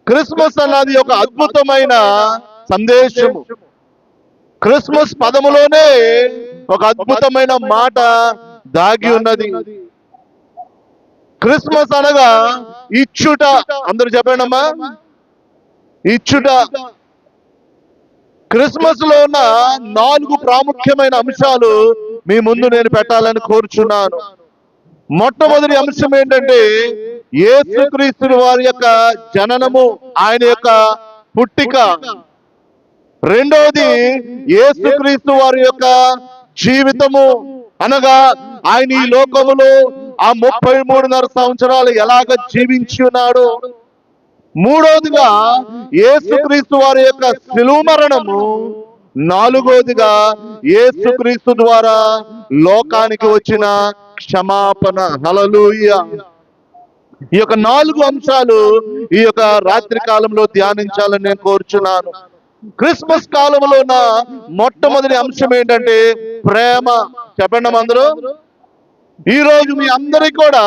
Christmas అన్నది ఒక అద్భుతమైన సందేశము. క్రిస్మస్ పదములోనే ఒక అద్భుతమైన మాట దాగి ఉన్నది. క్రిస్మస్ అనగా ఇచ్చుట. అందరూ చెప్పండమ్మా, ఇచ్చుట. క్రిస్మస్ లో ఉన్న 4 ప్రాముఖ్యమైన అంశాలు మీ ముందు నేను పెట్టాలని కోరుచున్నాను. మొట్టమొదటి అంశం ఏంటంటే యేసుక్రీస్తు వారి యొక్క జననము, ఆయన యొక్క పుట్టిక. రెండవది యేసుక్రీస్తు వారి యొక్క జీవితము, అనగా ఆయన ఈ లోకములో ఆ 33.5 సంవత్సరాలు ఎలాగ జీవించి ఉన్నాడు. మూడవదిగా యేసుక్రీస్తు వారి యొక్క శిలువ మరణము. నాలుగవదిగా యేసుక్రీస్తు ద్వారా లోకానికి వచ్చిన క్షమాపణ. హల్లెలూయా. ఈ యొక్క 4 అంశాలు ఈ యొక్క రాత్రి కాలంలో ధ్యానించాలని నేను కోరుచున్నాను. క్రిస్మస్ కాలంలో ఉన్న మొట్టమొదటి అంశం ఏంటంటే ప్రేమ. చెప్పండి అందరూ. ఈ రోజు మీ అందరికీ కూడా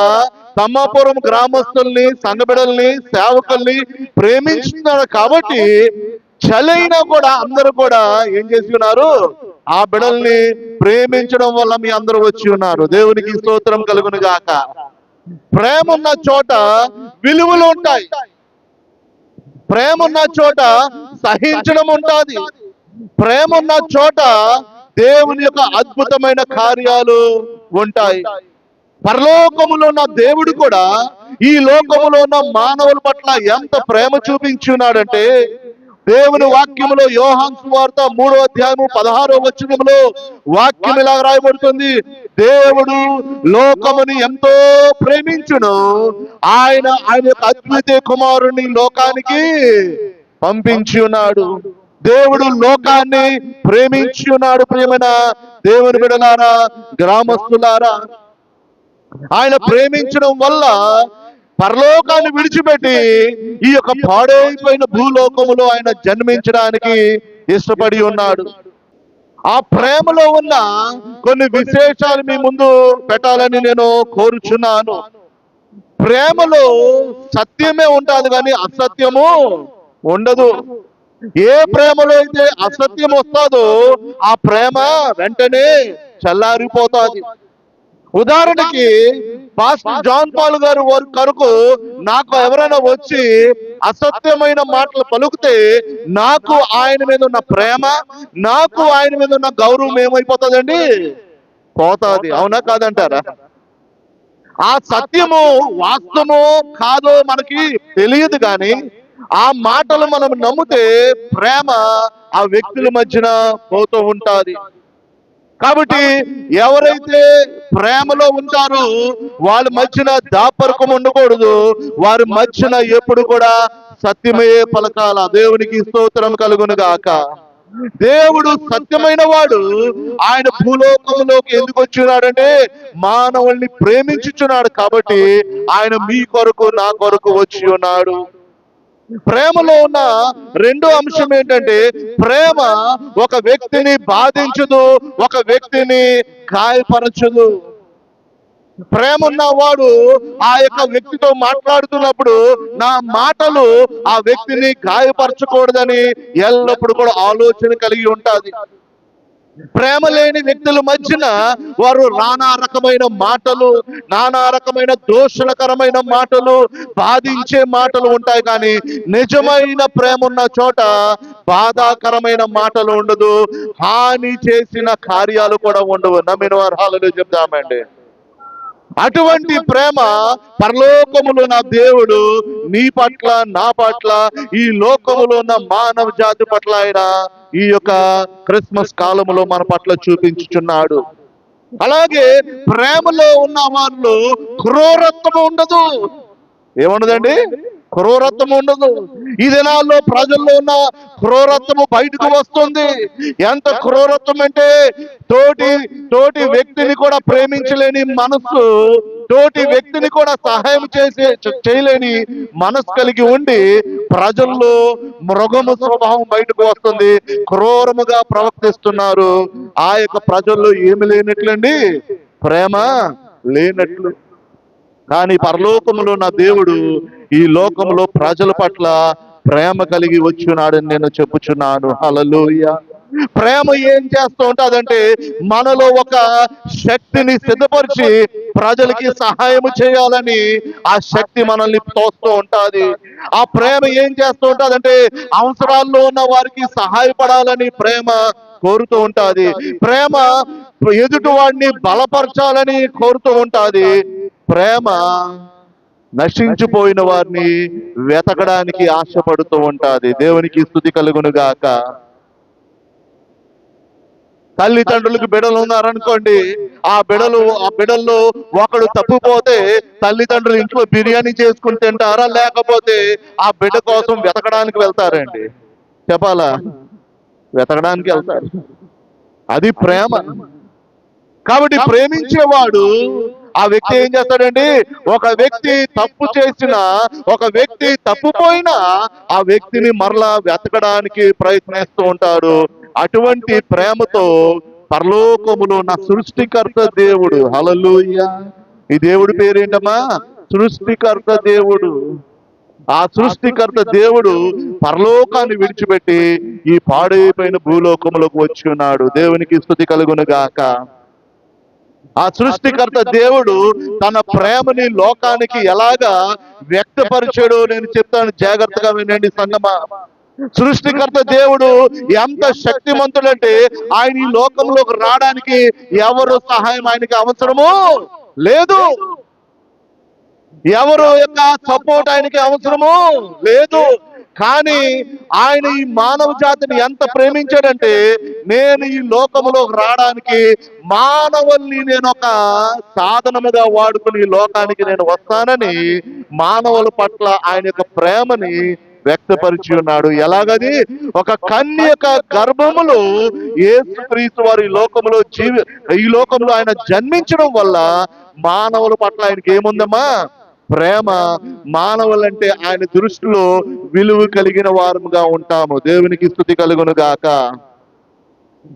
తమ్మాపురం గ్రామస్తుల్ని, సంఘబిడల్ని, సేవకుల్ని ప్రేమించుతున్నారు కాబట్టి చలైనా కూడా అందరూ కూడా ఏం చేసి ఉన్నారు? ఆ బిడల్ని ప్రేమించడం వల్ల మీ అందరూ వచ్చి ఉన్నారు. దేవునికి స్తోత్రం కలుగును గాక. ప్రేమ ఉన్న చోట విలువలు ఉంటాయి. ప్రేమ ఉన్న చోట సహించడం ఉంటుంది. ప్రేమ ఉన్న చోట దేవుని యొక్క అద్భుతమైన కార్యాలు ఉంటాయి. పరలోకములో ఉన్న దేవుడు కూడా ఈ లోకములో ఉన్న మానవుల పట్ల ఎంత ప్రేమ చూపించున్నాడంటే, దేవుని వాక్యములో యోహాను సువార్త 3వ అధ్యాయము 16వ వచనములో వాక్యం ఇలా రాయబడుతుంది. దేవుడు లోకముని ఎంతో ప్రేమించును, ఆయన యొక్క అద్వితీయ కుమారుని లోకానికి పంపించి ఉన్నాడు. దేవుడు లోకాన్ని ప్రేమించి ఉన్నాడు. ప్రియమైన దేవుని బిడ్డలారా, గ్రామస్తులారా, ఆయన ప్రేమించడం వల్ల పరలోకాన్ని విడిచిపెట్టి ఈ యొక్క పాడైపోయిన భూలోకములో ఆయన జన్మించడానికి ఇష్టపడి ఉన్నాడు. ఆ ప్రేమలో ఉన్న కొన్ని విశేషాలు మీ ముందు పెట్టాలని నేను కోరుచున్నాను. ప్రేమలో సత్యమే ఉంటుంది కానీ అసత్యము ఉండదు. ఏ ప్రేమలో అయితే అసత్యం వస్తుందో ఆ ప్రేమ వెంటనే చల్లారిపోతుంది. ఉదాహరణకి పాస్టర్ జాన్ పాల్ గారు కొరకు నాకు ఎవరైనా వచ్చి అసత్యమైన మాటలు పలుకుతే నాకు ఆయన మీద ఉన్న ప్రేమ, నాకు ఆయన మీద ఉన్న గౌరవం ఏమైపోతుందండి? పోతుంది. అవునా కాదంటారా? ఆ సత్యము వాస్తవమో కాదో మనకి తెలియదు కానీ ఆ మాటలు మనం నమ్మితే ప్రేమ ఆ వ్యక్తుల మధ్యన పోతూ ఉంటుంది. కాబట్టి ఎవరైతే ప్రేమలో ఉంటారో వాళ్ళ మధ్యన దాపరికం ఉండకూడదు. వారి మధ్యన ఎప్పుడు కూడా సత్యమే పలకాల. దేవునికి స్తోత్రం కలుగును గాక. దేవుడు సత్యమైన వాడు. ఆయన భూలోకంలోకి ఎందుకు వచ్చినాడంటే మానవుల్ని ప్రేమించుచున్నాడు కాబట్టి ఆయన మీ కొరకు, నా కొరకు వచ్చి ఉన్నాడు. ప్రేమలో ఉన్న రెండో అంశం ఏంటంటే ప్రేమ ఒక వ్యక్తిని బాధించదు, ఒక వ్యక్తిని గాయపరచదు. ప్రేమ ఉన్నవాడు ఆ యొక్క వ్యక్తితో మాట్లాడుతున్నప్పుడు నా మాటలు ఆ వ్యక్తిని గాయపరచకూడదని ఎల్లప్పుడూ కూడా ఆలోచన కలిగి ఉంటుంది. ప్రేమ లేని వ్యక్తుల మధ్యన వారు నానా రకమైన మాటలు, నానా రకమైన దోషణకరమైన మాటలు, బాధించే మాటలు ఉంటాయి. కానీ నిజమైన ప్రేమ ఉన్న చోట బాధాకరమైన మాటలు ఉండదు, హాని చేసిన కార్యాలు కూడా ఉండవు. నమ్మిన వారు హల్లెలూయా చెప్తామండి. అటువంటి ప్రేమ పరలోకములో నా దేవుడు నీ పట్ల, నా పట్ల, ఈ లోకములో ఉన్న మానవ జాతి పట్ల ఆయన ఈ యొక్క క్రిస్మస్ కాలములో మన పట్ల చూపించుచున్నాడు. అలాగే ప్రేమలో ఉన్న వాళ్ళు క్రూరత్వం ఉండదు. ఏముండదండి? క్రూరత్వం ఉండదు. ఈ దినాల్లో ప్రజల్లో ఉన్న క్రూరత్వము బయటకు వస్తుంది. ఎంత క్రూరత్వం అంటే తోటి వ్యక్తిని కూడా ప్రేమించలేని మనస్సు, తోటి వ్యక్తిని కూడా సహాయం చేయలేని మనసు కలిగి ఉండి ప్రజల్లో మృగము స్వభావం బయటకు వస్తుంది. క్రూరముగా ప్రవర్తిస్తున్నారు. ఆ యొక్క ప్రజల్లో ఏమి లేనట్లండి? ప్రేమ లేనట్లు. కానీ పరలోకములో నా దేవుడు ఈ లోకంలో ప్రజల పట్ల ప్రేమ కలిగి వచ్చున్నాడని నేను చెప్పుచున్నాను. హల్లెలూయా. ప్రేమ ఏం చేస్తూ ఉంటుందంటే మనలో ఒక శక్తిని సిద్ధపరిచి ప్రజలకి సహాయం చేయాలని ఆ శక్తి మనల్ని తోస్తూ ఉంటుంది. ఆ ప్రేమ ఏం చేస్తూ ఉంటుందంటే అవసరాల్లో ఉన్న వారికి సహాయపడాలని ప్రేమ కోరుతూ ఉంటుంది. ప్రేమ ఎదుటి వాడిని బలపరచాలని కోరుతూ ఉంటుంది. ప్రేమ నశించిపోయిన వారిని వెతకడానికి ఆశపడుతూ ఉంటుంది. దేవునికి స్తుతి కలుగును గాక. తల్లిదండ్రులకు బిడ్డలు ఉన్నారనుకోండి, ఆ బిడ్డల్లో ఒకడు తప్పిపోతే తల్లిదండ్రులు ఇంట్లో బిర్యానీ చేసుకుని తింటారా, లేకపోతే ఆ బిడ్డ కోసం వెతకడానికి వెళ్తారండి? చెప్పాలా? వెతకడానికి వెళ్తారు. అది ప్రేమ. కాబట్టి ప్రేమించేవాడు ఆ వ్యక్తి ఏం చేస్తాడండి? ఒక వ్యక్తి తప్పు చేసినా, ఒక వ్యక్తి తప్పుపోయినా ఆ వ్యక్తిని మరలా వెతకడానికి ప్రయత్నిస్తూ ఉంటాడు. అటువంటి ప్రేమతో పరలోకములో ఉన్న సృష్టికర్త దేవుడు, హల్లెలూయా, ఈ దేవుడి పేరేంటమ్మా? సృష్టికర్త దేవుడు. ఆ సృష్టికర్త దేవుడు పరలోకాన్ని విడిచిపెట్టి ఈ పాడైపోయిన భూలోకములకు వచ్చి ఉన్నాడు. దేవునికి స్తుతి కలుగును గాక. ఆ సృష్టికర్త దేవుడు తన ప్రేమని లోకానికి ఎలాగా వ్యక్తపరిచాడో నేను చెప్తాను, జాగ్రత్తగా వినండి సంగమా. సృష్టికర్త దేవుడు ఎంత శక్తిమంతుడంటే ఆయన ఈ లోకంలోకి రావడానికి ఎవరు సహాయం ఆయనకి అవసరమో లేదు. ఎవరు యొక్క సపోర్ట్ ఆయనకి అవసరమో లేదు. కానీ ఆయన ఈ మానవ జాతిని ఎంత ప్రేమించాడంటే నేను ఈ లోకములో రావడానికి మానవుల్ని నేను ఒక సాధనముగా వాడుకుని ఈ లోకానికి నేను వస్తానని మానవుల పట్ల ఆయన యొక్క ప్రేమని వ్యక్తపరిచి ఉన్నాడు. ఎలాగది? ఒక కన్యక గర్భములో యేసుక్రీస్తు వారు ఈ లోకంలో ఆయన జన్మించడం వల్ల మానవుల పట్ల ఆయనకి ఏముందమ్మా? ప్రేమ. మానవులంటే ఆయన దృష్టిలో విలువ కలిగిన వారముగా ఉంటాము. దేవునికి స్తుతి కలుగును గాక.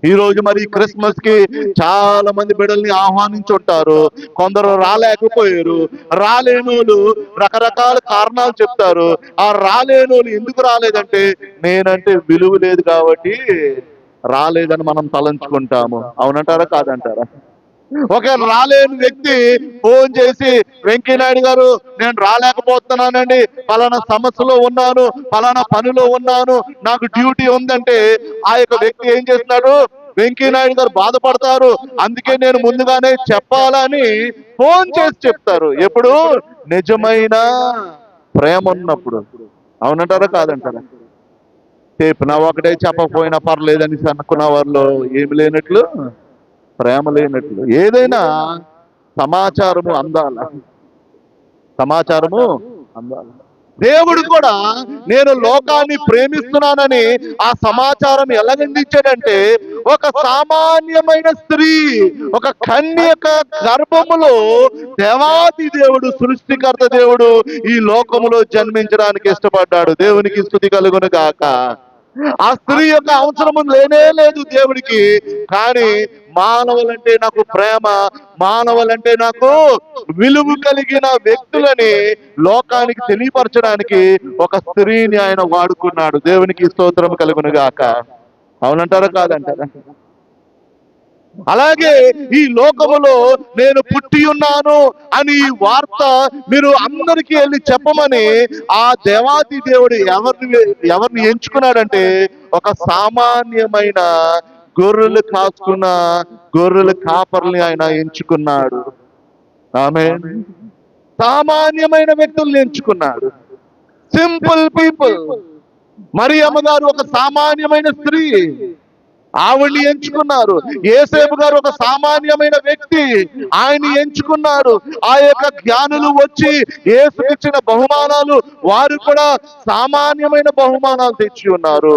ఈ రోజు మరి క్రిస్మస్ కి చాలా మంది బిడ్డల్ని ఆహ్వానించుంటారు. కొందరు రాలేకపోయారు. రాలేనోళ్ళు రకరకాల కారణాలు చెప్తారు. ఆ రాలేనోళ్ళు ఎందుకు రాలేదంటే నేనంటే విలువ లేదు కాబట్టి రాలేదని మనం తలంచుకుంటాము. అవునంటారా కాదంటారా? ఒక రాలేని వ్యక్తి ఫోన్ చేసి వెంకయ్యనాయుడు గారు నేను రాలేకపోతున్నానండి, పలానా సమస్యలో ఉన్నాను, పలానా పనిలో ఉన్నాను, నాకు డ్యూటీ ఉందంటే ఆ యొక్క వ్యక్తి ఏం చేస్తున్నాడు? వెంకయ్యనాయుడు గారు బాధపడతారు, అందుకే నేను ముందుగానే చెప్పాలని ఫోన్ చేసి చెప్తారు. ఎప్పుడు? నిజమైన ప్రేమ ఉన్నప్పుడు. అవునంటారా కాదంటారా? చెప్పినా ఒకటే, చెప్పకపోయినా పర్లేదని అనుకున్న వారిలో ఏమి లేనట్లు, ప్రేమ లేనట్లు. ఏదైనా సమాచారము అందాల, సమాచారము అందాల. దేవుడు కూడా నేను లోకాన్ని ప్రేమిస్తున్నానని ఆ సమాచారం ఎలాగందించాడంటే ఒక సామాన్యమైన స్త్రీ, ఒక కన్యక గర్భములో దేవాది దేవుడు, సృష్టికర్త దేవుడు ఈ లోకములో జన్మించడానికి ఇష్టపడ్డాడు. దేవునికి స్తుతి కలుగును గాక. ఆ స్త్రీ యొక్క అవసరము లేనే లేదు దేవుడికి. కానీ మానవులంటే నాకు ప్రేమ, మానవులంటే నాకు విలువ కలిగిన వ్యక్తులని లోకానికి తెలియపరచడానికి ఒక స్త్రీని ఆయన వాడుకున్నాడు. దేవునికి స్తోత్రం కలుగును గాక. అవునంటారా కాదంటారా? అలాగే ఈ లోకములో నేను పుట్టి ఉన్నాను అని ఈ వార్త మీరు అందరికీ వెళ్ళి చెప్పమని ఆ దేవాది దేవుడు ఎవరిని ఎంచుకున్నాడంటే ఒక సామాన్యమైన గొర్రెలు కాసుకున్న గొర్రెల కాపర్ని ఆయన ఎంచుకున్నాడు. ఆమేన్. సామాన్యమైన వ్యక్తుల్ని ఎంచుకున్నాడు. Simple people. మరియమ్మ గారు ఒక సామాన్యమైన స్త్రీ, ఆవిడ్ని ఎంచుకున్నారు. యేసేపు గారు ఒక సామాన్యమైన వ్యక్తి, ఆయన్ని ఎంచుకున్నారు. ఆ యొక్క జ్ఞానులు వచ్చి యేసుకిచ్చిన బహుమానాలు వారు కూడా సామాన్యమైన బహుమానాలు తెచ్చి ఉన్నారు.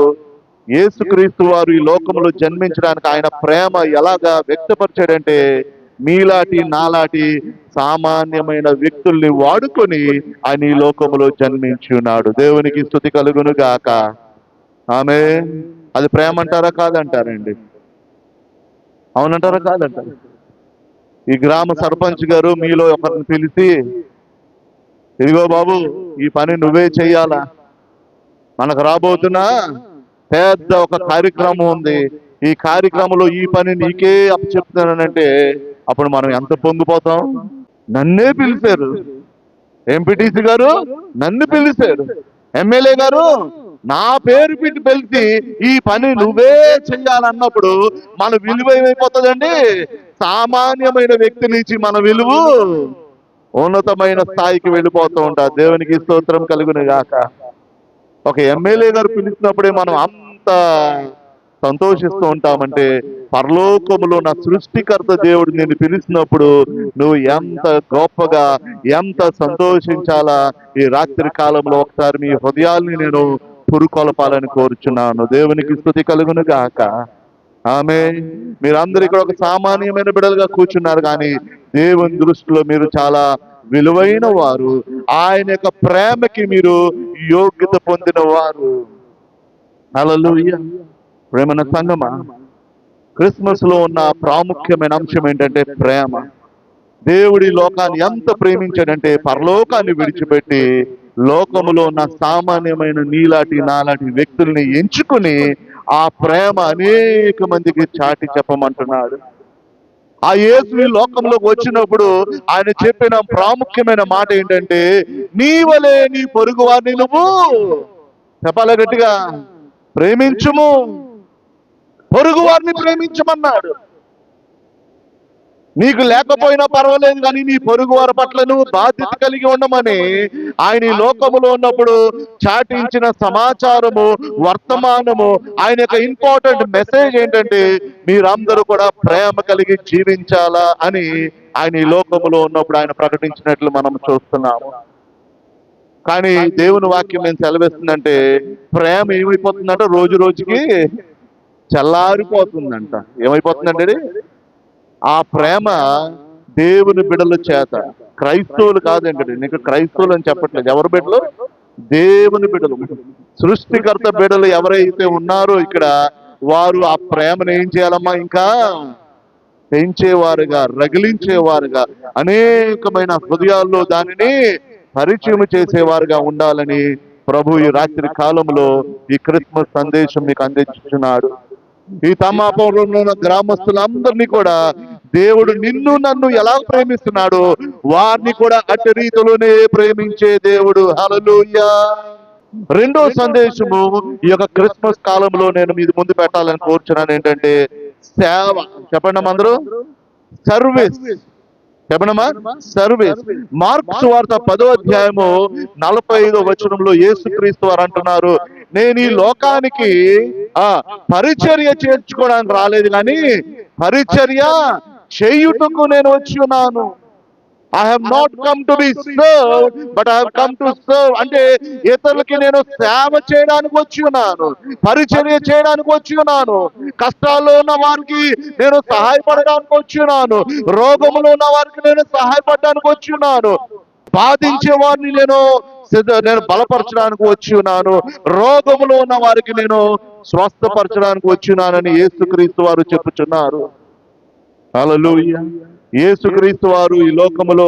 యేసుక్రీస్తు వారు ఈ లోకంలో జన్మించడానికి ఆయన ప్రేమ ఎలాగా వ్యక్తపరిచాడంటే మీలాటి నాలాటి సామాన్యమైన వ్యక్తుల్ని వాడుకొని ఆయన ఈ లోకంలో జన్మించి ఉన్నాడు. దేవునికి స్తుతి కలుగును గాక. ఆమేన్. అది ప్రేమ అంటారా కాదంటారండి? అవునంటారా కాదంటారా? ఈ గ్రామ సర్పంచ్ గారు మీలో ఒకరిని పిలిచి ఇదిగో బాబు ఈ పని నువ్వే చెయ్యాలా, మనకు రాబోతున్న పెద్ద ఒక కార్యక్రమం ఉంది. ఈ కార్యక్రమంలో ఈ పని నీకే అప్పచెప్తున్నానంటే అప్పుడు మనం ఎంత పొంగిపోతాం. నన్నే పిలిచారు, ఎంపీటీసీ గారు నన్ను పిలిచారు, ఎమ్మెల్యే గారు నా పేరు పెట్టి పిలిచి ఈ పని నువ్వే చెయ్యాలన్నప్పుడు మన విలువ ఏమైపోతుందండి? సామాన్యమైన వ్యక్తి నుంచి మన విలువ ఉన్నతమైన స్థాయికి వెళ్ళిపోతూ ఉంటా. దేవునికి స్తోత్రం కలుగును గాక. ఒక ఎమ్మెల్యే గారు పిలిచినప్పుడే మనం అంత సంతోషిస్తూ ఉంటామంటే, పరలోకములో నా సృష్టికర్త దేవుడు నిన్ను పిలిచినప్పుడు నువ్వు ఎంత గొప్పగా, ఎంత సంతోషించాలా. ఈ రాత్రి కాలంలో ఒకసారి మీ హృదయాల్ని నేను పురుకొలపాలని కోరుచున్నాను. దేవునికి స్తుతి కలుగును గాక. ఆమె మీరందరూ ఇక్కడ ఒక సామాన్యమైన బిడ్డలుగా కూర్చున్నారు, కానీ దేవుని దృష్టిలో మీరు చాలా విలువైన వారు. ఆయన యొక్క ప్రేమకి మీరు యోగ్యత పొందిన వారు. హల్లెలూయా. ప్రేమన సంగమా, క్రిస్మస్ లో ఉన్న ప్రాముఖ్యమైన అంశం ఏంటంటే ప్రేమ. దేవుడి లోకాన్ని ఎంత ప్రేమించాడంటే పరలోకాన్ని విడిచిపెట్టి లోకములో ఉన్న సామాన్యమైన నీలాంటి నాలాంటి వ్యక్తుల్ని ఎంచుకుని ఆ ప్రేమ అనేక మందికి చాటి చెప్పమంటున్నాడు. ఆ యేసు ఈ లోకంలోకి వచ్చినప్పుడు ఆయన చెప్పిన ప్రాముఖ్యమైన మాట ఏంటంటే, నీ వలే నీ పొరుగు వారిని నువ్వు చెప్పాల గట్టిగా ప్రేమించుము, పొరుగు వారిని ప్రేమించమన్నాడు. నీకు లేకపోయినా పర్వాలేదు, కానీ నీ పొరుగు వారి పట్ల నువ్వు బాధ్యత కలిగి ఉండమని ఆయన ఈ లోకములో ఉన్నప్పుడు చాటించిన సమాచారము, వర్తమానము, ఆయన యొక్క ఇంపార్టెంట్ మెసేజ్ ఏంటంటే మీరందరూ కూడా ప్రేమ కలిగి జీవించాలా అని ఆయన ఈ లోకములో ఉన్నప్పుడు ఆయన ప్రకటించినట్లు మనం చూస్తున్నాము. కానీ దేవుని వాక్యం ఏం సెలవిస్తుందంటే ప్రేమ ఏమైపోతుందంటే రోజు రోజుకి చల్లారిపోతుందంట. ఏమైపోతుందంటే ఆ ప్రేమ దేవుని బిడ్డల చేత, క్రైస్తవులు కాదండి, నీకు క్రైస్తవులు అని చెప్పట్లేదు. ఎవరి బిడ్డలు? దేవుని బిడ్డలు, సృష్టికర్త బిడ్డలు ఎవరైతే ఉన్నారో ఇక్కడ వారు ఆ ప్రేమను ఏం చేయాలమ్మా? ఇంకా పెంచేవారుగా, రగిలించేవారుగా, అనేకమైన హృదయాల్లో దానిని పరిచయం చేసేవారుగా ఉండాలని ప్రభు ఈ రాత్రి కాలంలో ఈ క్రిస్మస్ సందేశం మీకు అందించున్నాడు. ఈ తమ్మాపురంలో ఉన్న గ్రామస్తులందరినీ కూడా దేవుడు నిన్ను నన్ను ఎలా ప్రేమిస్తున్నాడో వారిని కూడా అట్టి రీతిలోనే ప్రేమించే దేవుడు. హల్లెలూయా. రెండో సందేశము ఈ యొక్క క్రిస్మస్ కాలంలో నేను మీ ముందు పెట్టాలని కోరుచున్నాను ఏంటంటే సేవ. చెప్పండి అందరూ, సర్వీస్. చెప్పండమ్మా, సర్వీస్. మార్కు సువార్త 10వ అధ్యాయము 45వ వచనంలో యేసుక్రీస్తు వారు అంటున్నారు, నేను ఈ లోకానికి పరిచర్య చేర్చుకోవడానికి రాలేదు, కానీ పరిచర్య చేయుటకు నేను వచ్చి ఉన్నాను. I have not come to be served, but I have come to serve. అంటే ఇతరులకి నేను సేవ చేయడానికి వచ్చి ఉన్నాను, పరిచర్య చేయడానికి వచ్చి ఉన్నాను. కష్టాల్లో ఉన్న వారికి నేను సహాయపడడానికి వచ్చి ఉన్నాను, రోగములో ఉన్న వారికి నేను సహాయపడడానికి వచ్చి ఉన్నాను, బాధించే వారిని నేను బలపరచడానికి వచ్చి ఉన్నాను, రోగములో ఉన్న వారికి నేను స్వస్థపరచడానికి వచ్చి ఉన్నానని యేసుక్రీస్తు వారు చెప్పుచున్నారు. హల్లెలూయా. యేసుక్రీస్తు వారు ఈ లోకములో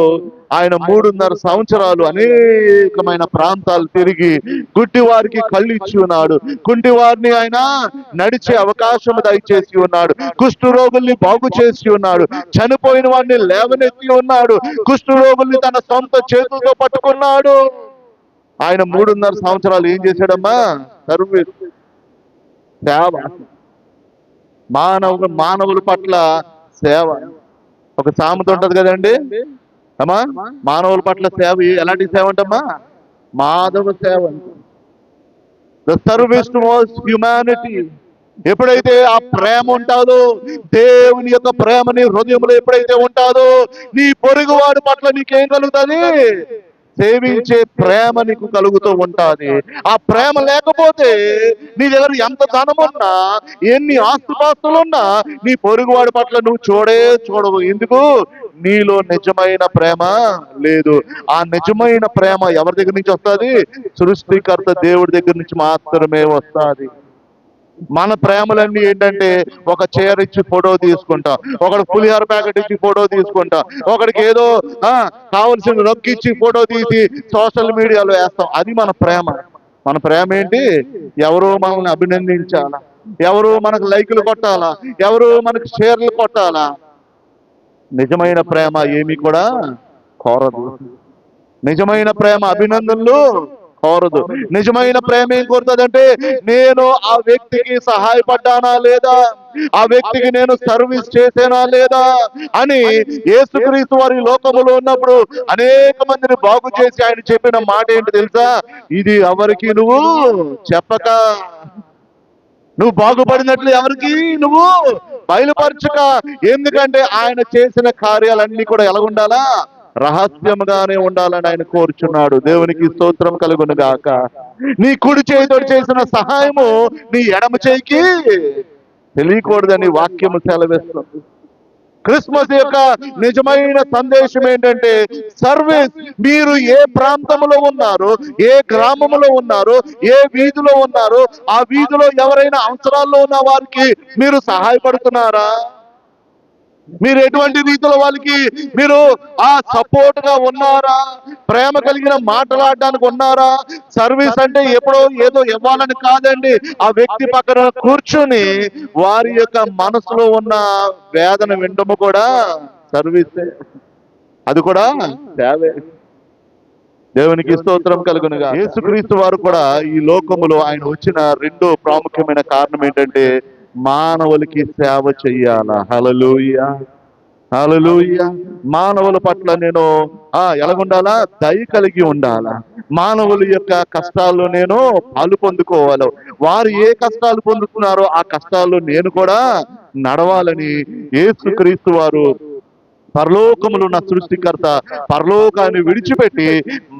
ఆయన 3.5 సంవత్సరాలు అనేకమైన ప్రాంతాలు తిరిగి గుడ్డి వారికి కళ్ళు ఇచ్చి ఉన్నాడు, కుంటి వారిని ఆయన నడిచే అవకాశం దయచేసి ఉన్నాడు, కుష్టు రోగుల్ని బాగు చేసి ఉన్నాడు, చనిపోయిన వారిని లేవనెత్తి ఉన్నాడు, కుష్టు రోగుల్ని తన సొంత చేతులతో పట్టుకున్నాడు. ఆయన 3.5 సంవత్సరాలు ఏం చేశాడమ్మా? సర్వీస్, సేవ, మానవుల పట్ల సేవ. ఒక సామెత ఉంటది కదండి అమ్మా, మానవుల పట్ల సేవ. ఎలాంటి సేవ అంటమ్మా? మాధవ సేవ. The service towards humanity. ఎప్పుడైతే ఆ ప్రేమ ఉంటాదో, దేవుని యొక్క ప్రేమని హృదయంలో ఎప్పుడైతే ఉంటాదో, నీ పొరుగువాడి పట్ల నీకేం కలుగుతుంది? సేవించే ప్రేమ నీకు కలుగుతూ ఉంటుంది. ఆ ప్రేమ లేకపోతే నీ దగ్గర ఎంత ధనమున్నా, ఎన్ని ఆస్తిపాస్తులున్నా నీ పొరుగువాడి పట్ల నువ్వు చూడవు. ఎందుకు? నీలో నిజమైన ప్రేమ లేదు. ఆ నిజమైన ప్రేమ ఎవరి దగ్గర నుంచి వస్తుంది? సృష్టికర్త దేవుడి దగ్గర నుంచి మాత్రమే వస్తుంది. మన ప్రేమలన్నీ ఏంటంటే ఒక చీర ఇచ్చి ఫోటో తీసుకుంటాం, ఒకడు పులిహోర ప్యాకెట్ ఇచ్చి ఫోటో తీసుకుంటాం, ఒకడికి ఏదో కావలసిన నొక్కిచ్చి ఫోటో తీసి సోషల్ మీడియాలో వేస్తాం. అది మన ప్రేమ. మన ప్రేమ ఏంటి? ఎవరో మనల్ని అభినందించాలా, ఎవరు మనకు లైకులు కొట్టాలా, ఎవరు మనకు షేర్లు కొట్టాలా. నిజమైన ప్రేమ ఏమి కూడా కోరదు. నిజమైన ప్రేమ అభినందనలు కోరదు. నిజమైన ప్రేమ ఏం కోరుతుందంటే, నేను ఆ వ్యక్తికి సహాయపడ్డానా లేదా, ఆ వ్యక్తికి నేను సర్వీస్ చేసేనా లేదా అని. యేసుక్రీస్తు వారి లోకములో ఉన్నప్పుడు అనేక మందిని బాగు చేసి ఆయన చెప్పిన మాట ఏంటి తెలుసా? ఇది ఎవరికి నువ్వు చెప్పక, నువ్వు బాగుపడినట్లు ఎవరికి నువ్వు బయలుపరచక. ఎందుకంటే ఆయన చేసిన కార్యాలన్నీ కూడా ఎలా ఉండాలా? రహస్యముగానే ఉండాలని ఆయన కోరుచున్నాడు. దేవునికి స్తోత్రం కలుగును గాక. నీ కుడి చేతితో చేసిన సహాయము నీ ఎడమ చేయికి తెలియకూడదని వాక్యము సెలవిస్తుంది. క్రిస్మస్ యొక్క నిజమైన సందేశం ఏంటంటే సర్వీస్. మీరు ఏ ప్రాంతంలో ఉన్నారో, ఏ గ్రామంలో ఉన్నారో, ఏ వీధిలో ఉన్నారో, ఆ వీధిలో ఎవరైనా అవసరాల్లో ఉన్న వారికి మీరు సహాయపడుతున్నారా? మీరు ఎటువంటి రీతిలో వాళ్ళకి మీరు ఆ సపోర్ట్ గా ఉన్నారా? ప్రేమ కలిగిన మాట్లాడడానికి ఉన్నారా? సర్వీస్ అంటే ఎప్పుడో ఏదో ఇవ్వాలని కాదండి. ఆ వ్యక్తి పక్కన కూర్చుని వారి యొక్క మనసులో ఉన్న వేదన వినడము కూడా సర్వీసే, అది కూడా సేవే. దేవునికి స్తోత్రం కలుగునుగా. యేసుక్రీస్తు వారు కూడా ఈ లోకములో ఆయన వచ్చిన రెండో ప్రాముఖ్యమైన కారణం ఏంటంటే మానవులకి సేవ చెయ్యాలా. హల్లెలూయా, హల్లెలూయా. మానవుల పట్ల నేను ఎలాగుండాలా? దయ కలిగి ఉండాలా. మానవుల యొక్క కష్టాల్లో నేను పాలు పొందుకోవాలి. వారు ఏ కష్టాలు పొందుతున్నారో ఆ కష్టాల్లో నేను కూడా నడవాలని యేసుక్రీస్తు వారు, పరలోకములు ఉన్న సృష్టికర్త, పరలోకాన్ని విడిచిపెట్టి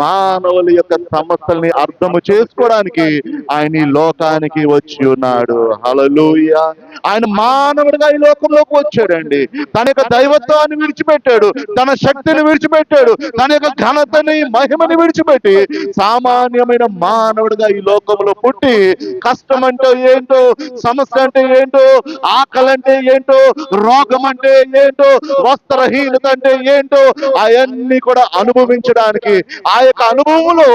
మానవుల యొక్క సమస్యల్ని అర్థము చేసుకోవడానికి ఆయన ఈ లోకానికి వచ్చి ఉన్నాడు. హల్లెలూయా. ఆయన మానవుడిగా ఈ లోకంలోకి వచ్చాడండి. తన యొక్క దైవత్వాన్ని విడిచిపెట్టాడు, తన శక్తిని విడిచిపెట్టాడు, తన యొక్క ఘనతని, మహిమని విడిచిపెట్టి సామాన్యమైన మానవుడిగా ఈ లోకంలో పుట్టి కష్టం అంటే ఏంటో, సమస్య అంటే ఏంటో, ఆకలి అంటే ఏంటో, రోగం అంటే ఏంటో, వస్త్రహీనత అంటే ఏంటో అవన్నీ కూడా అనుభవించడానికి, ఆ యొక్క అనుభవంలో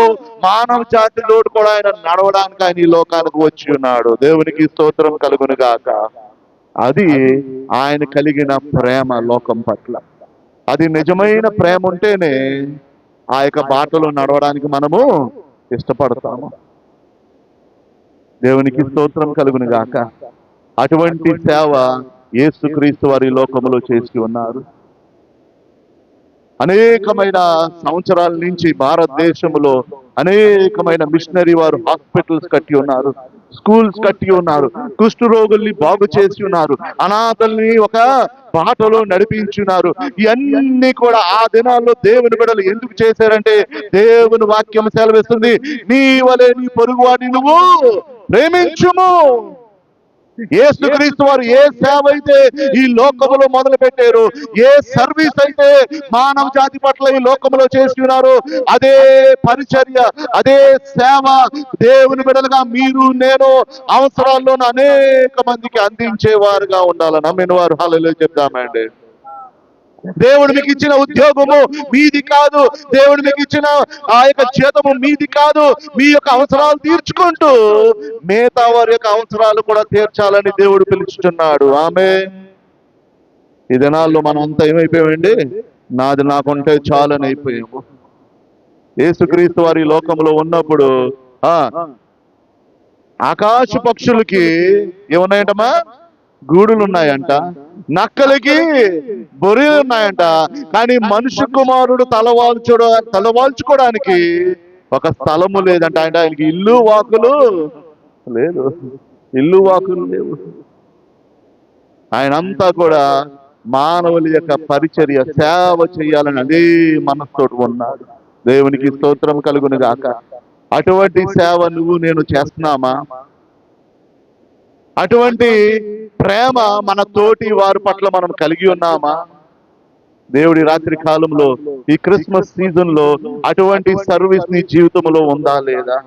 మానవ జాతిలో కూడా ఆయన నడవడానికి ఆయన ఈ లోకానికి వచ్చి ఉన్నాడు. దేవునికి స్తోత్రం కలుగును గాక. అది ఆయన కలిగిన ప్రేమ లోకం పట్ల. అది నిజమైన ప్రేమ ఉంటేనే ఆ యొక్క బాటలో నడవడానికి మనము ఇష్టపడతాము. దేవునికి స్తోత్రం కలుగును గాక. అటువంటి సేవ యేసుక్రీస్తు వారి లోకములో చేసి ఉన్నారు. అనేకమైన సంవత్సరాల నుంచి భారతదేశంలో అనేకమైన మిషనరీ వారు హాస్పిటల్స్ కట్టి ఉన్నారు, స్కూల్స్ కట్టి ఉన్నారు, కుష్టు రోగుల్ని బాగు చేసి ఉన్నారు, అనాథల్ని ఒక బాటలో నడిపించున్నారు. ఇవన్నీ కూడా ఆ దినాల్లో దేవుని బిడ్డలు ఎందుకు చేశారంటే దేవుని వాక్యం సెలవిస్తుంది, నీ వలె నీ పొరుగువాడిని నువ్వు ప్రేమించుము. యేసుక్రీస్తు వారు ఏ సేవ అయితే ఈ లోకములో మొదలు పెట్టారు, ఏ సర్వీస్ అయితే మానవ జాతి పట్ల ఈ లోకములో చేసి ఉన్నారు, అదే పరిచర్య, అదే సేవ దేవుని బిడ్డలుగా మీరు నేను అవసరాల్లో అనేక మందికి అందించేవారుగా ఉండాలని నమ్మిన వారు హల్లెలూయా చెప్తామండి. దేవుడు మీకు ఇచ్చిన ఉద్యోగము మీది కాదు, దేవుడు మీకు ఇచ్చిన ఆ యొక్క జీతము మీది కాదు. మీ యొక్క అవసరాలు తీర్చుకుంటూ మిగతా వారి యొక్క అవసరాలు కూడా తీర్చాలని దేవుడు పిలుచుతున్నాడు. ఆమె ఈ దినాల్లో మనం అంతా ఏమైపోయామండి? నాది నాకుంటే చాలని అయిపోయాము. యేసుక్రీస్తు వారి లోకంలో ఉన్నప్పుడు ఆకాశ పక్షులకి ఏమున్నాయంటమ్మా? గూడులు ఉన్నాయంట, నక్కలకి బొరియలు ఉన్నాయంట. కానీ మనుష్య కుమారుడు తలవాల్చుకోవడానికి ఒక స్థలము లేదంట. అంటే ఆయనకి ఇల్లు వాకులు లేదు, ఇల్లు వాకులు లేవు. ఆయనంతా కూడా మానవుల యొక్క పరిచర్య, సేవ చేయాలని అదే మనస్తోటి ఉన్నాడు. దేవునికి స్తోత్రం కలుగును గాక. అటువంటి సేవ నువ్వు నేను చేస్తున్నామా? అటువంటి ప్రేమ మన తోటి వారి పట్ల మనం కలిగి ఉన్నామా? దేవుడి రాత్రి కాలంలో ఈ క్రిస్మస్ సీజన్ లో అటువంటి సర్వీస్ నీ జీవితంలో ఉందా లేదా?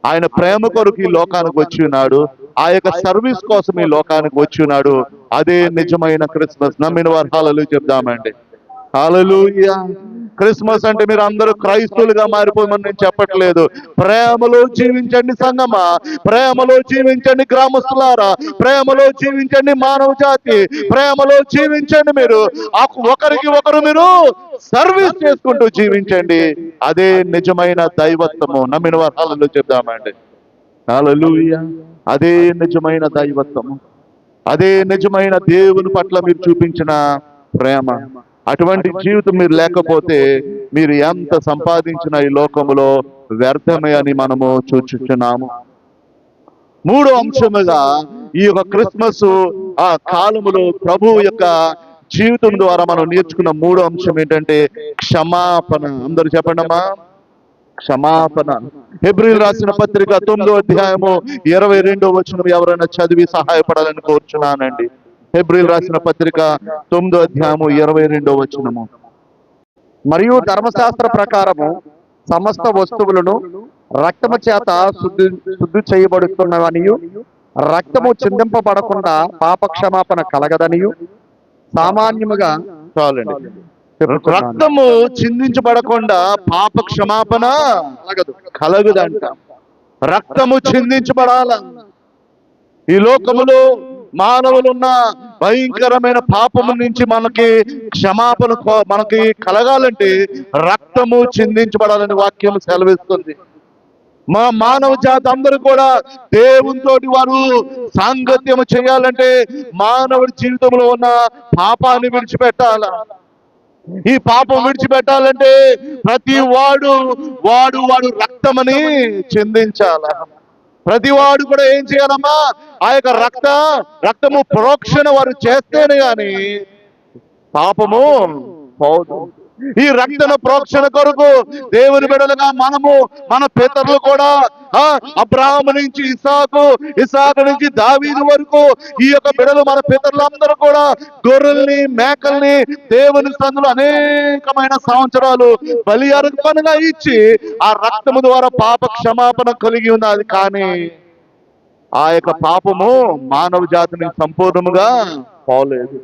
ఆయన ప్రేమ కొరకు ఈ లోకానికి వచ్చి ఉన్నాడు, ఆ యొక్క సర్వీస్ కోసం ఈ లోకానికి వచ్చి ఉన్నాడు. అదే నిజమైన క్రిస్మస్. నమ్మిన వారు హల్లెలూయా చెప్దామండి. హల్లెలూయా. క్రిస్మస్ అంటే మీరు అందరూ క్రైస్తవులుగా మారిపోమని నేను చెప్పట్లేదు. ప్రేమలో జీవించండి సంగమా, ప్రేమలో జీవించండి గ్రామస్తులారా, ప్రేమలో జీవించండి మానవ జాతి, ప్రేమలో జీవించండి. మీరు ఒకరికి ఒకరు మీరు సర్వీస్ చేసుకుంటూ జీవించండి. అదే నిజమైన దైవత్వము. నమ్మిన వారాలలో చెప్దామండి. హల్లెలూయా. అదే నిజమైన దైవత్వము, అదే నిజమైన దేవుని పట్ల మీరు చూపించిన ప్రేమ. అటువంటి జీవితం మీరు లేకపోతే మీరు ఎంత సంపాదించిన ఈ లోకములో వ్యర్థమే అని మనము చూచుచున్నాము. మూడో అంశముగా ఈ యొక్క క్రిస్మస్ ఆ కాలములో ప్రభు యొక్క జీవితం ద్వారా మనం నేర్చుకున్న మూడో అంశం ఏంటంటే క్షమాపణ. అందరూ చెప్పండమ్మా, క్షమాపణ. హెబ్రీయులు రాసిన పత్రిక 9వ అధ్యాయము 22వ వచనం ఎవరైనా చదివి సహాయపడాలని కోరుచున్నానండి. హెబ్రీయులు రాసిన పత్రిక 9వ అధ్యాయము 22వ వచనము. మరియు ధర్మశాస్త్ర ప్రకారము సమస్త వస్తువులను రక్తము చేత శుద్ధి చేయబడుతున్నవనియు, రక్తము చిందింపబడకుండా పాప క్షమాపణ కలగదనియు సామాన్యముగా చాలండి. రక్తము చిందించబడకుండా పాప క్షమాపణ కలగదంట. రక్తము చిందించబడాల. ఈ లోకములో మానవులున్న భయంకరమైన పాపము నుంచి మనకి క్షమాపణ మనకి కలగాలంటే రక్తము చిందించబడాలని వాక్యం సెలవిస్తుంది. మా మానవ జాతి అందరూ కూడా దేవునితోటి వారు సాంగత్యము చేయాలంటే మానవుడి జీవితంలో ఉన్న పాపాన్ని విడిచిపెట్టాల. ఈ పాపం విడిచిపెట్టాలంటే ప్రతి వాడు రక్తమని చిందించాల. ప్రతి వాడు కూడా ఏం చేయాలమ్మా, ఆ యొక్క రక్తము ప్రోక్షణ వారు చేస్తేనే గాని పాపము పోదు. ఈ రక్తన ప్రోక్షణ కొరకు దేవుని బిడ్డలుగా మనము మన పితరులు కూడా అబ్రాహాము నుంచి ఇస్సాకు నుంచి దావీదు వరకు ఈ యొక్క బిడ్డలు మన పితరులందరూ కూడా గొర్రెల్ని మేకల్ని దేవుని సందులో అనేకమైన సంవత్సరాలు బలి అర్పణగా ఇచ్చి ఆ రక్తము ద్వారా పాప క్షమాపణ కలిగి ఉన్నది. కానీ ఆ యొక్క పాపము మానవ జాతిని సంపూర్ణముగా పోలేదు.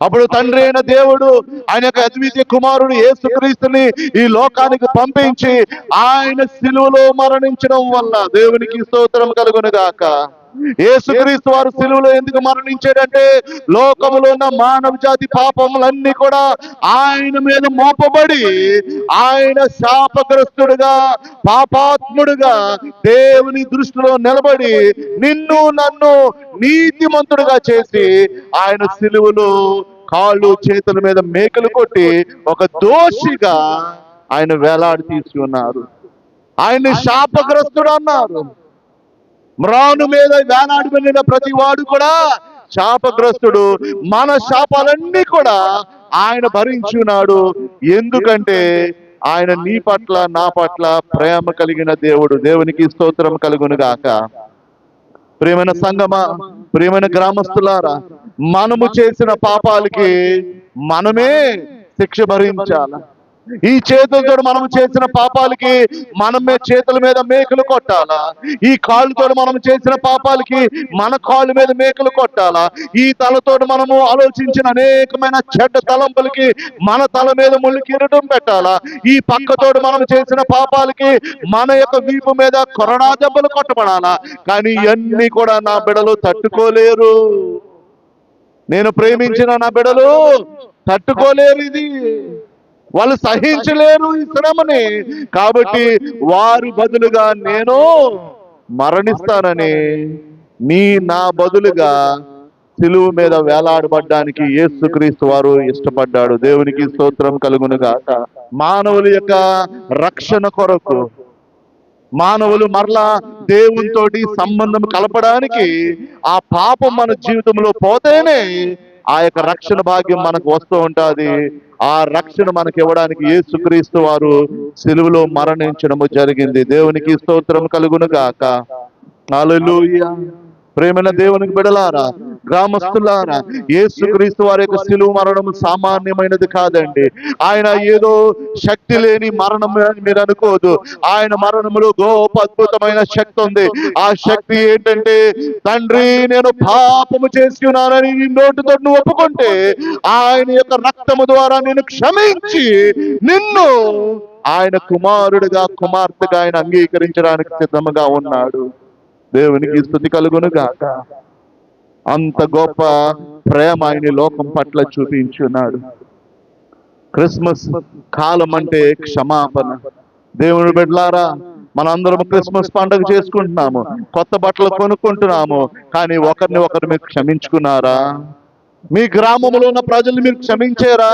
అప్పుడు తండ్రి అయిన దేవుడు ఆయన యొక్క అద్వితీయ కుమారుడు యేసుక్రీస్తుని ఈ లోకానికి పంపించి ఆయన సిలువలో మరణించడం వల్ల దేవునికి స్తోత్రం కలుగును గాక. యేసుక్రీస్తు వారు సిలువలో ఎందుకు మరణించాడంటే లోకములో ఉన్న మానవ జాతి పాపములన్నీ కూడా ఆయన మీద మోపబడి ఆయన శాపగ్రస్తుడుగా పాపాత్ముడుగా దేవుని దృష్టిలో నిలబడి నిన్ను నన్ను నీతిమంతుడుగా చేసి ఆయన సిలువలో కాళ్ళు చేతుల మీద మేకలు కొట్టి ఒక దోషిగా ఆయన వేలాడి తీసుకున్నారు. ఆయన్ని శాపగ్రస్తుడు అన్నారు. మ్రాను మీద వేలాడి వెళ్ళిన ప్రతి వాడు కూడా శాపగ్రస్తుడు. మన శాపాలన్నీ కూడా ఆయన భరించున్నాడు. ఎందుకంటే ఆయన నీ పట్ల నా పట్ల ప్రేమ కలిగిన దేవుడు. దేవునికి స్తోత్రం కలుగును గాక. ప్రియమైన సంగమా, ప్రియమైన గ్రామస్తులారా, మనము చేసిన పాపాలకి మనమే శిక్ష భరించాలి. ఈ చేతులతో మనం చేసిన పాపాలకి మనమే చేతుల మీద మేకలు కొట్టాలా. ఈ కాళ్ళతో మనం చేసిన పాపాలకి మన కాళ్ళ మీద మేకలు కొట్టాలా. ఈ తలతో మనము ఆలోచించిన అనేకమైన చెడ్డ తలంపులకి మన తల మీద ముళ్ళు కిరీటం పెట్టాలా. ఈ పక్కతోడు మనం చేసిన పాపాలకి మన యొక్క వీపు మీద కొరడా దెబ్బలు కొట్టబడాలా. కానీ ఇవన్నీ కూడా నా బిడలు తట్టుకోలేరు. నేను ప్రేమించిన నా బిడలు తట్టుకోలేరు. ఇది వాళ్ళు సహించలేరు ఈ శ్రమని. కాబట్టి వారి బదులుగా నేను మరణిస్తానని నా బదులుగా సిలువ మీద వేలాడబడ్డానికి యేసుక్రీస్తు వారు ఇష్టపడ్డాడు. దేవునికి స్తోత్రం కలుగును గాక. మానవుల యొక్క రక్షణ కొరకు మానవులు మరలా దేవునితోటి సంబంధం కలపడానికి ఆ పాపం మన జీవితంలో పోతేనే ఆ యొక్క రక్షణ భాగ్యం మనకు వస్తూ ఉంటుంది. ఆ రక్షణ మనకి ఇవ్వడానికి యేసుక్రీస్తు వారు సిలువలో మరణించడము జరిగింది. దేవునికి స్తోత్రం కలుగును గాక. హల్లెలూయా. ప్రేమైన దేవునికి బిడలారా, గ్రామస్తులారా, యేసుక్రీస్తు వారి యొక్క శిలువ మరణం సామాన్యమైనది కాదండి. ఆయన ఏదో శక్తి లేని మరణం అని మీరు అనుకోదు. ఆయన మరణములో గొప్ప అద్భుతమైన శక్తి ఉంది. ఆ శక్తి ఏంటంటే, తండ్రి నేను పాపము చేసి ఉన్నానని నీ నోటితో నువ్వు ఒప్పుకుంటే ఆయన యొక్క రక్తము ద్వారా నేను క్షమించి నిన్ను ఆయన కుమారుడిగా కుమార్తెగా ఆయన అంగీకరించడానికి సిద్ధముగా ఉన్నాడు. దేవునికి స్తుతి కలుగును గాక. అంత గొప్ప ప్రేమ ఆయన లోకం పట్ల చూపించున్నాడు. క్రిస్మస్ కాలం అంటే క్షమాపణ. దేవుని బిడ్డలారా, మనందరం క్రిస్మస్ పండుగ చేసుకుంటున్నాము, కొత్త బట్టలు కొనుక్కుంటున్నాము, కానీ ఒకరిని ఒకరు మీరు క్షమించుకున్నారా? మీ గ్రామంలో ఉన్న ప్రజలు మీరు క్షమించారా?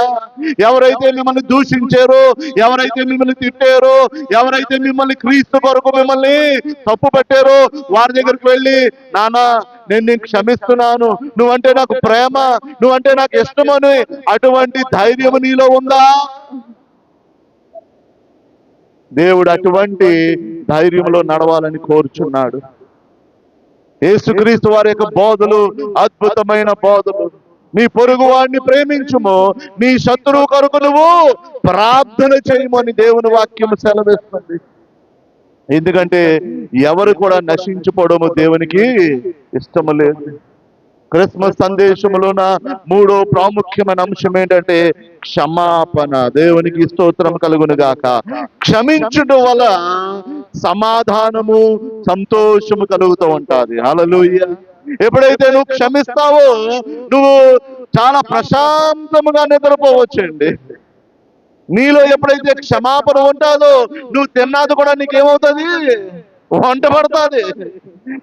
ఎవరైతే మిమ్మల్ని దూషించారో, ఎవరైతే మిమ్మల్ని తిట్టారో, ఎవరైతే మిమ్మల్ని క్రీస్తు కొరకు మిమ్మల్ని తప్పు పెట్టారో వారి దగ్గరికి వెళ్ళి, నానా నేను నీకు క్షమిస్తున్నాను, నువ్వంటే నాకు ప్రేమ, నువ్వంటే నాకు ఇష్టమని అటువంటి ధైర్యం నీలో ఉందా? దేవుడు అటువంటి ధైర్యంలో నడవాలని కోరుచున్నాడు. యేసుక్రీస్తు వారి యొక్క బోధలు అద్భుతమైన బోధలు. నీ పొరుగు వాడిని ప్రేమించుము, నీ శత్రువు కొరకు నువ్వు ప్రార్థన చేయమని దేవుని వాక్యం సెలవిస్తుంది. ఎందుకంటే ఎవరు కూడా నశించిపోవడము దేవునికి ఇష్టము లేదు. క్రిస్మస్ సందేశంలోన మూడో ప్రాముఖ్యమైన అంశం ఏంటంటే క్షమాపణ. దేవునికి స్తోత్రం కలుగును గాక. క్షమించడం వల్ల సమాధానము, సంతోషము కలుగుతూ ఉంటుంది. హల్లెలూయా. ఎప్పుడైతే నువ్వు క్షమిస్తావో నువ్వు చాలా ప్రశాంతముగా నిద్రపోవచ్చండి. నీలో ఎప్పుడైతే క్షమాపణ ఉంటుందో నువ్వు తిన్నది కూడా నీకేమవుతుంది? వంట పడుతుంది.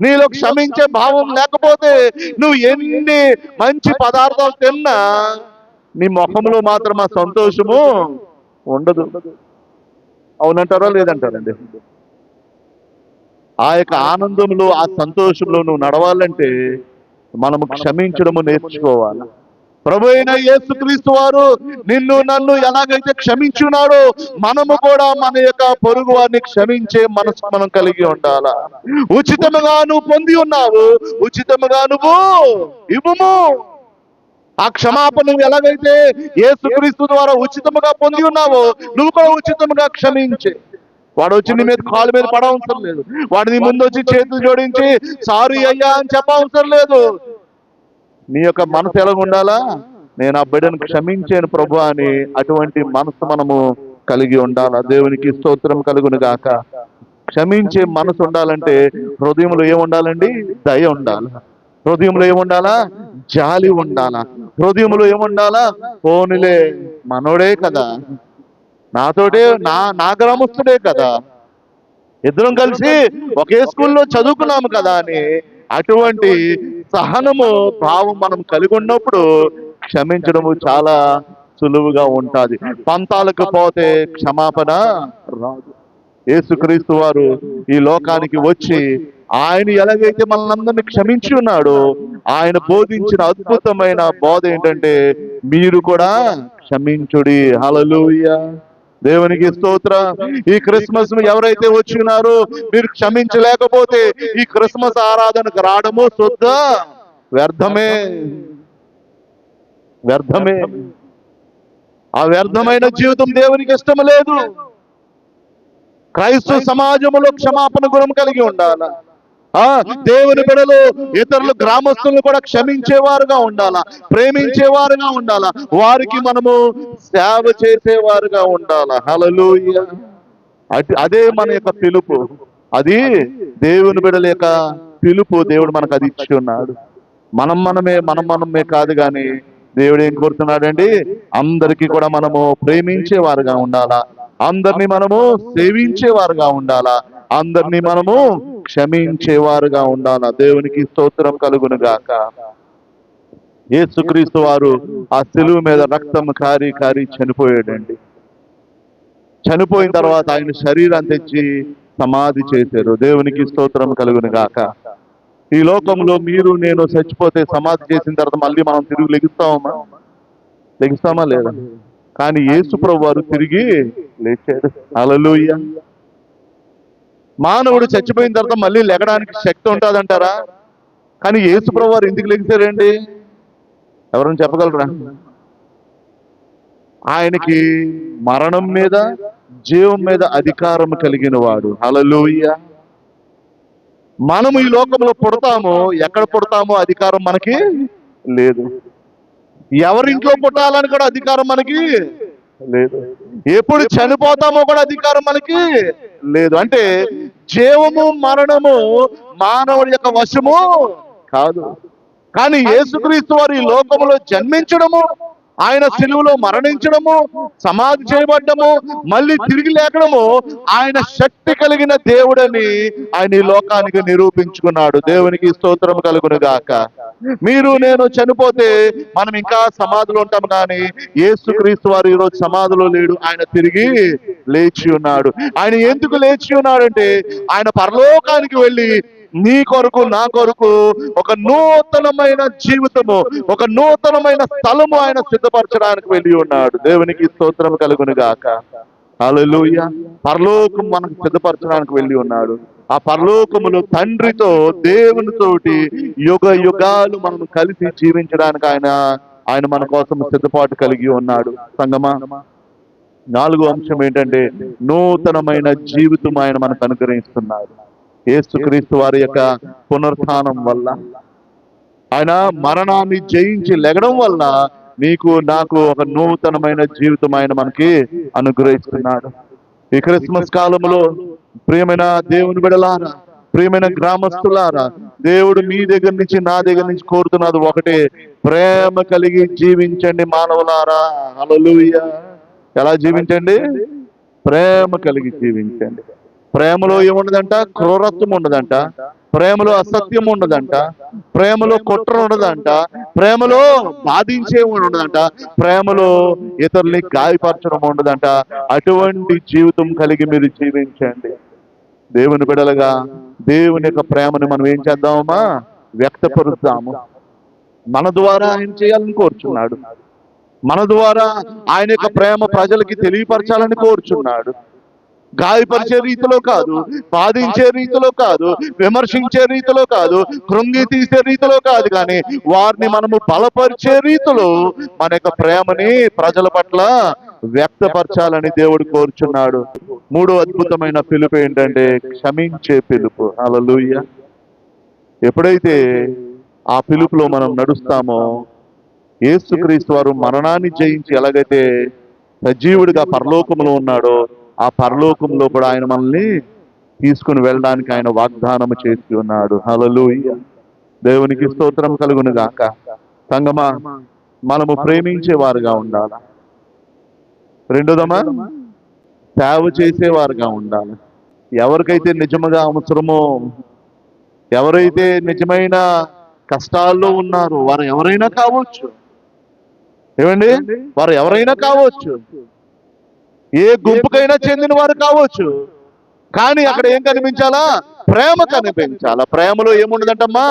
నీలో క్షమించే భావం లేకపోతే నువ్వు ఎన్ని మంచి పదార్థాలు తిన్నా నీ ముఖంలో మాత్రం ఆ సంతోషము ఉండదు. అవునంటారా లేదంటారండి? ఆ యొక్క ఆనందంలో, ఆ సంతోషంలో నువ్వు నడవాలంటే మనము క్షమించడము నేర్చుకోవాలి. ప్రభు అయిన యేసుక్రీస్తు వారు నిన్ను నన్ను ఎలాగైతే క్షమించున్నాడో మనము కూడా మన యొక్క పొరుగు వారిని క్షమించే మనసు మనం కలిగి ఉండాలా. ఉచితముగా నువ్వు పొంది ఉన్నావు, ఉచితముగా నువ్వు ఇవ్వము. ఆ క్షమాపణ నువ్వు ఎలాగైతే యేసుక్రీస్తు ద్వారా ఉచితముగా పొంది ఉన్నావో నువ్వు కూడా ఉచితముగా క్షమించే. వాడు వచ్చి నీ మీద కాలు మీద పడవసరం లేదు. వాడు నీ ముందు వచ్చి చేతులు జోడించి సారీ అయ్యా అని చెప్పవసరం లేదు. నీ యొక్క మనసు ఎలా ఉండాలా? నేను ఆ బిడ్డను క్షమించాను ప్రభు అని అటువంటి మనసు మనము కలిగి ఉండాలా. దేవునికి స్తోత్రం కలుగును గాక. క్షమించే మనసు ఉండాలంటే హృదయంలో ఏముండాలండి? దయ ఉండాలి. హృదయంలో ఏముండాలా? జాలి ఉండాలా. హృదయంలో ఏముండాలా? పోనిలే మనోడే కదా, నాతోటే నా గ్రామస్తుడే కదా, ఇద్దరం కలిసి ఒకే స్కూల్లో చదువుకున్నాము కదా అని అటువంటి సహనము భావం మనం కలిగి ఉన్నప్పుడు క్షమించడము చాలా సులువుగా ఉంటుంది. పంతాలకు పోతే క్షమాపణ రాదు. యేసుక్రీస్తు వారు ఈ లోకానికి వచ్చి ఆయన ఎలాగైతే మనల్ని క్షమించి ఉన్నాడో ఆయన బోధించిన అద్భుతమైన బోధ ఏంటంటే మీరు కూడా క్షమించుడి. హల్లెలూయా. దేవునికి స్తోత్రం. ఈ క్రిస్మస్ ఎవరైతే వచ్చి ఉన్నారో మీరు క్షమించలేకపోతే ఈ క్రిస్మస్ ఆరాధనకు రావడము శుద్ధ వ్యర్థమే. వ్యర్థమే. ఆ వ్యర్థమైన జీవితం దేవునికి ఇష్టం లేదు. క్రైస్తవ సమాజంలో క్షమాపణ గుణం కలిగి ఉండాలి. దేవుని బిడ్డలు ఇతరులు గ్రామస్తులను కూడా క్షమించేవారుగా ఉండాలా, ప్రేమించేవారుగా ఉండాలా, వారికి మనము సేవ చేసేవారుగా ఉండాలా. హల్లెలూయా. అదే మన యొక్క పిలుపు. అది దేవుని బిడ్డల యొక్క పిలుపు. దేవుడు మనకు అది ఇచ్చి ఉన్నాడు. మనం మనమే కాదు కానీ దేవుడు ఏం కోరుతున్నాడండి? అందరికీ కూడా మనము ప్రేమించేవారుగా ఉండాలా, అందరినీ మనము సేవించేవారుగా ఉండాలా, అందరినీ మనము క్షమించేవారుగా ఉండాలా. దేవునికి స్తోత్రం కలుగును గాక. యేసుక్రీస్తు వారు ఆ శిలువ మీద రక్తం కారి కారి చనిపోయాడండి. చనిపోయిన తర్వాత ఆయన శరీరాన్ని తెచ్చి సమాధి చేశారు. దేవునికి స్తోత్రం కలుగును గాక. ఈ లోకంలో మీరు నేను చచ్చిపోతే సమాధి చేసిన తర్వాత మళ్ళీ మనం తిరిగి లెగిస్తామా లేదా? కానీ యేసు ప్రభు వారు తిరిగి లేచాడు. హల్లెలూయా. మానవుడు చచ్చిపోయిన తర్వాత మళ్ళీ లెగడానికి శక్తి ఉంటుందంటారా? కానీ యేసుప్రభు వారు ఎందుకు లెగిశారండి? ఎవరైనా చెప్పగలరా? ఆయనకి మరణం మీద జీవం మీద అధికారం కలిగిన వాడు. హల్లెలూయా. మనము ఈ లోకంలో పుడతామో, ఎక్కడ పుడతామో అధికారం మనకి లేదు. ఎవరింట్లో పుట్టాలని కూడా అధికారం మనకి లేదు. ఎప్పుడు చనిపోతామో కూడా అధికారం మనకి లేదు. అంటే జీవము మరణము మానవుడి యొక్క వశము కాదు. కానీ యేసుక్రీస్తు వారు ఈ లోకంలో జన్మించడము, ఆయన సిలువలో మరణించడము, సమాధి చేయబడ్డము, మళ్ళీ తిరిగి లేకడము ఆయన శక్తి కలిగిన దేవుడని ఆయన ఈ లోకానికి నిరూపించుకున్నాడు. దేవునికి స్తోత్రం కలుగును గాక. మీరు నేను చనిపోతే మనం ఇంకా సమాధిలో ఉంటాం, కానీ యేసుక్రీస్తు వారు ఈరోజు సమాధిలో లేడు, ఆయన తిరిగి లేచి ఉన్నాడు. ఆయన ఎందుకు లేచి ఉన్నాడంటే ఆయన పరలోకానికి వెళ్ళి నీ కొరకు నా కొరకు ఒక నూతనమైన జీవితము, ఒక నూతనమైన స్థలము ఆయన సిద్ధపరచడానికి వెళ్ళి ఉన్నాడు. దేవునికి స్తోత్రం కలుగును గాక. హల్లెలూయా. పరలోకం మనకు సిద్ధపరచడానికి వెళ్ళి ఉన్నాడు. ఆ పరలోకములో తండ్రితో దేవునితోటి యుగ యుగాలు మనం కలిసి జీవించడానికి ఆయన మన కోసం సిద్ధపాటు కలిగి ఉన్నాడు. సంగమా, 4వ అంశం ఏంటంటే నూతనమైన జీవితం ఆయన మనకు అనుగ్రహిస్తున్నాడు. యేసుక్రీస్తు వారి యొక్క పునరుత్థానం వల్ల, ఆయన మరణాన్ని జయించి లెగడం వల్ల నీకు నాకు ఒక నూతనమైన జీవితం ఆయన మనకి అనుగ్రహిస్తున్నాడు. ఈ క్రిస్మస్ కాలంలో ప్రియమైన దేవుని బిడ్డలారా, ప్రియమైన గ్రామస్తులారా, దేవుడు మీ దగ్గర నుంచి నా దగ్గర నుంచి కోరుతున్నది ఒకటే, ప్రేమ కలిగి జీవించండి మానవులారా. హల్లెలూయా. ఎలా జీవించండి? ప్రేమ కలిగి జీవించండి. ప్రేమలో ఏముండదంట? క్రూరత్వం ఉండదంట, ప్రేమలో అసత్యం ఉండదంట, ప్రేమలో కుట్ర ఉండదంట, ప్రేమలో బాధించే ఉండదంట, ప్రేమలో ఇతరుల్ని గాయపరచడం ఉండదంట. అటువంటి జీవితం కలిగి మీరు జీవించండి. దేవుని బిడలుగా దేవుని యొక్క ప్రేమను మనం ఏం చేద్దామమ్మా? వ్యక్తపరుద్దాము. మన ద్వారా ఆయన చేయాలని కోరుచున్నాడు. మన ద్వారా ఆయన యొక్క ప్రేమ ప్రజలకి తెలియపరచాలని కోరుచున్నాడు. గాయపరిచే రీతిలో కాదు, బాధించే రీతిలో కాదు, విమర్శించే రీతిలో కాదు, కృంగి తీసే రీతిలో కాదు, కానీ వారిని మనము బలపరిచే రీతిలో మన యొక్క ప్రేమని ప్రజల పట్ల వ్యక్తపరచాలని దేవుడు కోరుచున్నాడు. 3వ అద్భుతమైన పిలుపు ఏంటంటే క్షమించే పిలుపు. హల్లెలూయా. ఎప్పుడైతే ఆ పిలుపులో మనం నడుస్తామో, యేసుక్రీస్తు వారు మరణాన్ని జయించి ఎలాగైతే సజీవుడిగా పరలోకంలో ఉన్నాడో, ఆ పరలోకంలో కూడా ఆయన మనల్ని తీసుకుని వెళ్ళడానికి ఆయన వాగ్దానం చేసి ఉన్నాడు. హల్లెలూయా. దేవునికి స్తోత్రం కలుగును గాక. సంగమా, మనము ప్రేమించేవారుగా ఉండాలి. రెండోదమా, సేవ చేసేవారుగా ఉండాలి. ఎవరికైతే నిజముగా అవసరమో, ఎవరైతే నిజమైన కష్టాల్లో ఉన్నారో వారు ఎవరైనా కావచ్చు. ఏమండి? వారు ఎవరైనా కావచ్చు, ఏ గుంపుకైనా చెందిన వారు కావచ్చు, కానీ అక్కడ ఏం కనిపించాలా? ప్రేమ కనిపించాలా. ప్రేమలో ఏముండదంటమ్మా?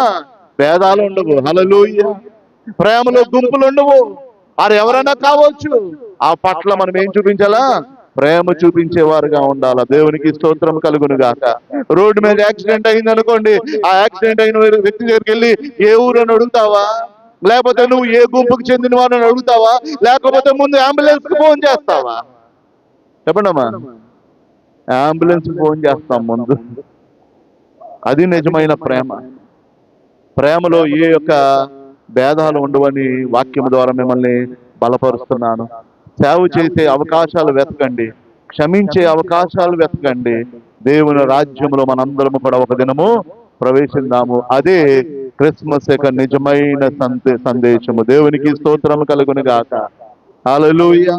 భేదాలు ఉండవు. హల్లెలూయా. ప్రేమలో గుంపులు ఉండవు. వారు ఎవరైనా కావచ్చు. ఆ పట్ల మనం ఏం చూపించాలా? ప్రేమ చూపించేవారుగా ఉండాలా. దేవునికి స్తోత్రం కలుగును గాక. రోడ్డు మీద యాక్సిడెంట్ అయింది అనుకోండి, ఆ యాక్సిడెంట్ అయిన వ్యక్తి దగ్గరికి వెళ్ళి ఏ ఊరు అని అడుగుతావా? లేకపోతే నువ్వు ఏ గుంపుకు చెందిన వారిని అడుగుతావా? లేకపోతే ముందు అంబులెన్స్ కి ఫోన్ చేస్తావా? చెప్పండమ్మా. అంబులెన్స్ ఫోన్ చేస్తాం ముందు. అది నిజమైన ప్రేమ. ప్రేమలో ఏ యొక్క భేదాలు ఉండవని వాక్యం ద్వారా మిమ్మల్ని బలపరుస్తున్నాను. సేవ చేసే అవకాశాలు వెతకండి, క్షమించే అవకాశాలు వెతకండి. దేవుని రాజ్యంలో మనందరము కూడా ఒక దినము ప్రవేశిద్దాము. అదే క్రిస్మస్ యొక్క నిజమైన సందేశము. దేవునికి స్తోత్రం కలుగును గాక. హల్లెలూయా.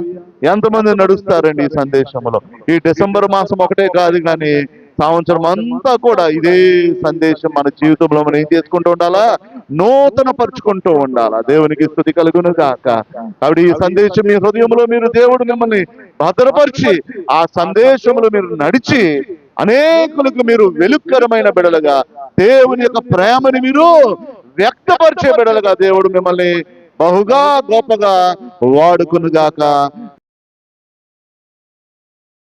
ఎంతమంది నడుస్తారండి ఈ సందేశంలో? ఈ డిసెంబర్ మాసం ఒకటే కాదు, కానీ సంవత్సరం అంతా కూడా ఇదే సందేశం మన జీవితంలో మనం ఏం చేసుకుంటూ ఉండాలా? నూతన పరుచుకుంటూ ఉండాలా. దేవునికి స్తుతి కలుగును గాక. కాబట్టి ఈ సందేశం మీ హృదయంలో మీరు దేవుడు మిమ్మల్ని భద్రపరిచి ఆ సందేశంలో మీరు నడిచి అనేకులకు మీరు వెలుక్కరమైన బిడలుగా, దేవుని యొక్క ప్రేమని మీరు వ్యక్తపరిచే బిడలుగా దేవుడు మిమ్మల్ని బహుగా గొప్పగా వాడుకును గాక.